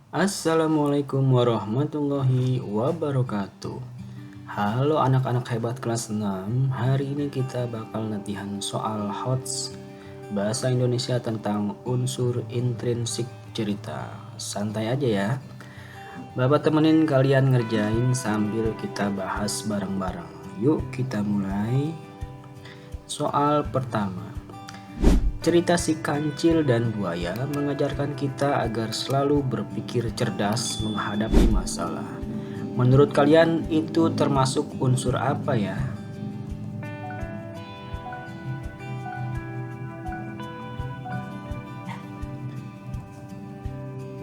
Assalamualaikum warahmatullahi wabarakatuh. Halo anak-anak hebat kelas 6. Hari ini kita bakal latihan soal HOTS Bahasa Indonesia tentang unsur intrinsik cerita. Santai aja ya. Bapak temenin kalian ngerjain sambil kita bahas bareng-bareng. Yuk kita mulai. Soal pertama. Cerita si kancil dan buaya mengajarkan kita agar selalu berpikir cerdas menghadapi masalah. Menurut kalian itu termasuk unsur apa ya?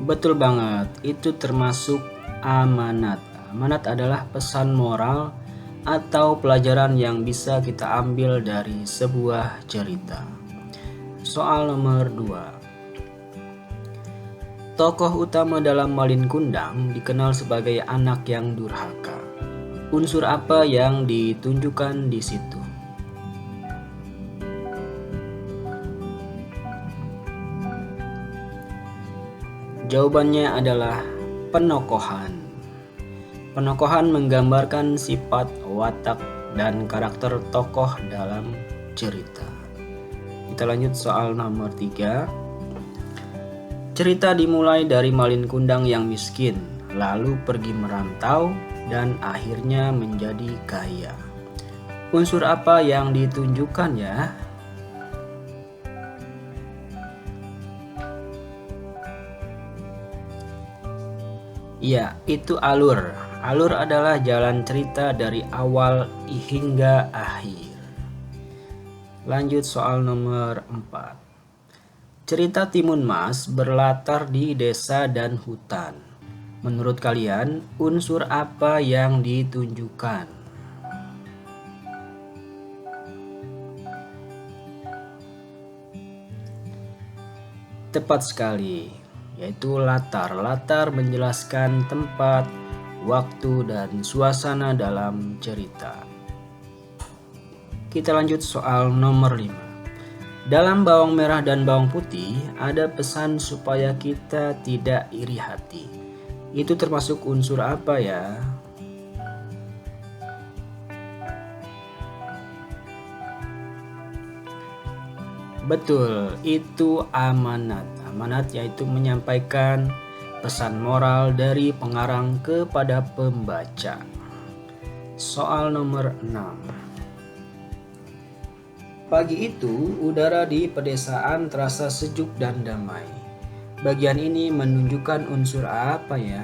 Betul banget, itu termasuk amanat. Amanat adalah pesan moral atau pelajaran yang bisa kita ambil dari sebuah cerita. Soal nomor 2. Tokoh utama dalam Malin Kundang dikenal sebagai anak yang durhaka. Unsur apa yang ditunjukkan di situ? Jawabannya adalah penokohan. Penokohan menggambarkan sifat, watak, dan karakter tokoh dalam cerita. Kita lanjut soal nomor 3. Cerita dimulai dari Malin Kundang yang miskin, lalu pergi merantau, dan akhirnya menjadi kaya. Unsur apa yang ditunjukkan ya? Iya, itu alur. Alur adalah jalan cerita dari awal hingga akhir. Lanjut soal nomor 4. Cerita Timun Mas berlatar di desa dan hutan. Menurut kalian, unsur apa yang ditunjukkan? Tepat sekali, yaitu latar. Latar menjelaskan tempat, waktu, dan suasana dalam cerita. Kita lanjut soal nomor 5. Dalam bawang merah dan bawang putih ada pesan supaya kita tidak iri hati. Itu termasuk unsur apa ya? Betul, itu amanat. Amanat yaitu menyampaikan pesan moral dari pengarang kepada pembaca. Soal nomor 6. Pagi itu, udara di pedesaan terasa sejuk dan damai. Bagian ini menunjukkan unsur apa ya?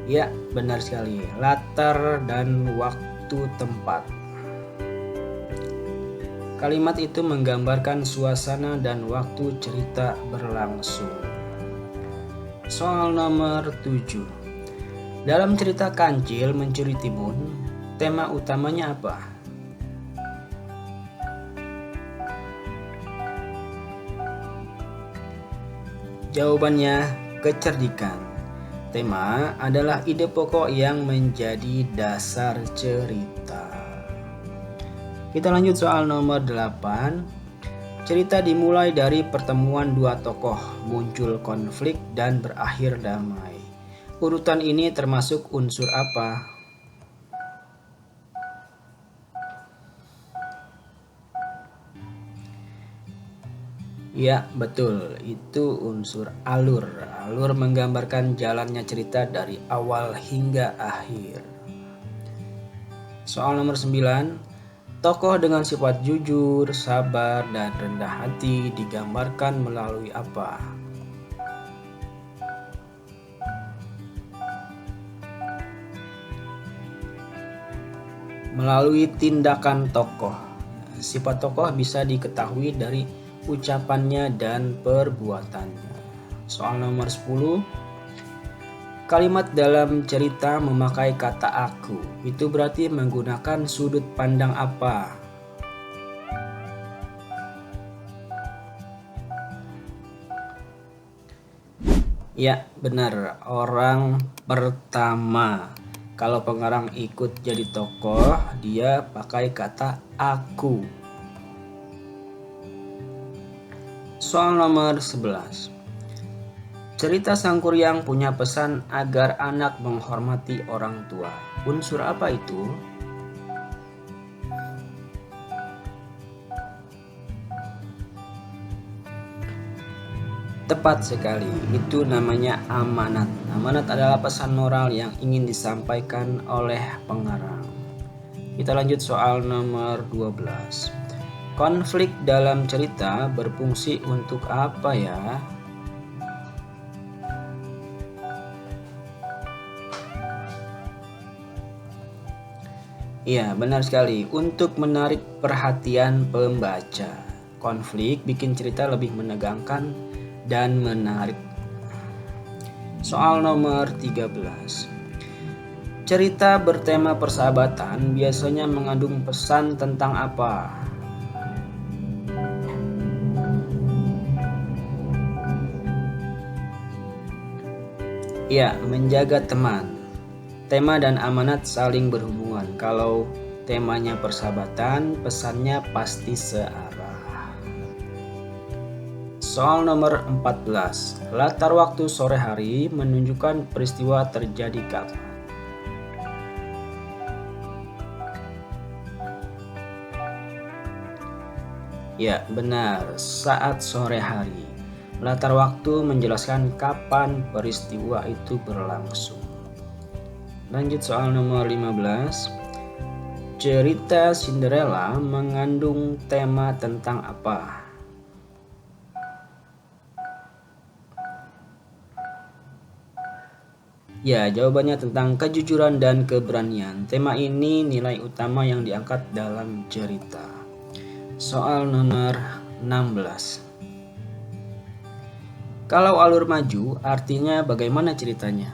Ya, benar sekali. Latar dan waktu tempat. Kalimat itu menggambarkan suasana dan waktu cerita berlangsung. Soal nomor 7. Dalam cerita Kancil Mencuri Timun, tema utamanya apa? Jawabannya kecerdikan. Tema adalah ide pokok yang menjadi dasar cerita. Kita lanjut soal nomor 8. Cerita dimulai dari pertemuan dua tokoh, muncul konflik dan berakhir damai. Urutan ini termasuk unsur apa? Ya, betul. Itu unsur alur. Alur menggambarkan jalannya cerita dari awal hingga akhir. Soal nomor 9. Tokoh dengan sifat jujur, sabar, dan rendah hati digambarkan melalui apa? Melalui tindakan tokoh. Sifat tokoh bisa diketahui dari ucapannya dan perbuatannya. Soal nomor 10. Kalimat dalam cerita memakai kata aku. Itu berarti menggunakan sudut pandang apa? Ya, benar. Orang pertama. Kalau pengarang ikut jadi tokoh, dia pakai kata aku. Soal nomor 11. Cerita Sang Kuryang punya pesan agar anak menghormati orang tua. Unsur apa itu? Tepat sekali, itu namanya amanat. Amanat adalah pesan moral yang ingin disampaikan oleh pengarang. Kita lanjut soal nomor 12. Konflik dalam cerita berfungsi untuk apa ya? Iya, benar sekali. Untuk menarik perhatian pembaca. Konflik bikin cerita lebih menegangkan dan menarik. Soal nomor 13. Cerita bertema persahabatan biasanya mengandung pesan tentang apa? Ya, menjaga teman. Tema dan amanat saling berhubungan. Kalau temanya persahabatan, pesannya pasti searah. Soal nomor 14. Latar waktu sore hari menunjukkan peristiwa terjadi kapan? Ya, benar, saat sore hari. Latar waktu menjelaskan kapan peristiwa itu berlangsung. Lanjut soal nomor 15. Cerita Cinderella mengandung tema tentang apa? Ya, jawabannya tentang kejujuran dan keberanian. Tema ini nilai utama yang diangkat dalam cerita. Soal nomor 16. Kalau alur maju, artinya bagaimana ceritanya?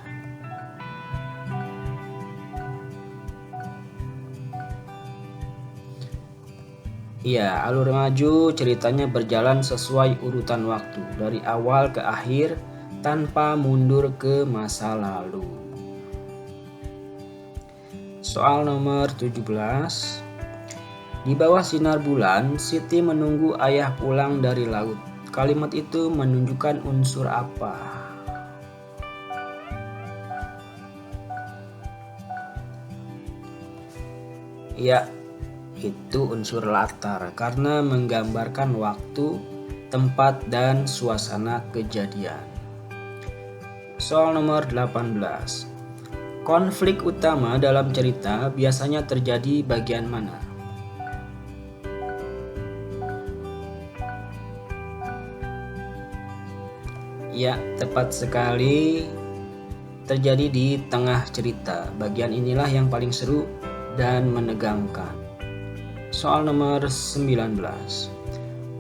Ya, alur maju ceritanya berjalan sesuai urutan waktu, dari awal ke akhir, tanpa mundur ke masa lalu. Soal nomor 17. Di bawah sinar bulan, Siti menunggu ayah pulang dari laut. Kalimat itu menunjukkan unsur apa? Ya, itu unsur latar karena menggambarkan waktu, tempat, dan suasana kejadian. Soal nomor 18. Konflik utama dalam cerita biasanya terjadi bagian mana? Ya, tepat sekali, terjadi di tengah cerita. Bagian inilah yang paling seru dan menegangkan. Soal nomor 19.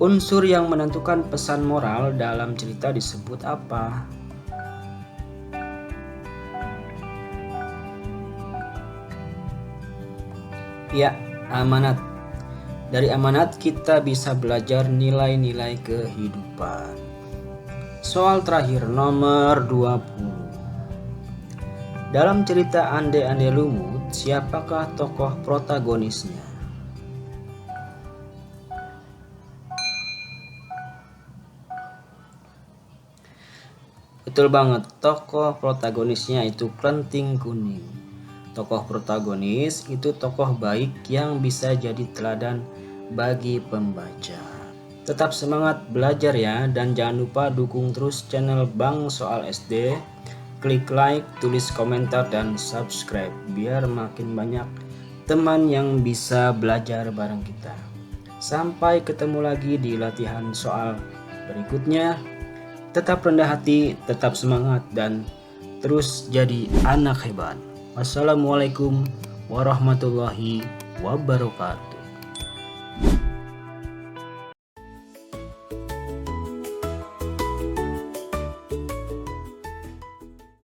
Unsur yang menentukan pesan moral dalam cerita disebut apa? Ya, amanat. Dari amanat kita bisa belajar nilai-nilai kehidupan. Soal terakhir nomor 20. Dalam cerita Ande-Ande Lumut, siapakah tokoh protagonisnya? Betul banget, tokoh protagonisnya itu Klenting Kuning. Tokoh protagonis itu tokoh baik yang bisa jadi teladan bagi pembaca. Tetap semangat belajar ya, dan jangan lupa dukung terus channel Bang Soal SD. Klik like, tulis komentar, dan subscribe biar makin banyak teman yang bisa belajar bareng kita. Sampai ketemu lagi di latihan soal berikutnya. Tetap rendah hati, tetap semangat, dan terus jadi anak hebat. Wassalamualaikum warahmatullahi wabarakatuh.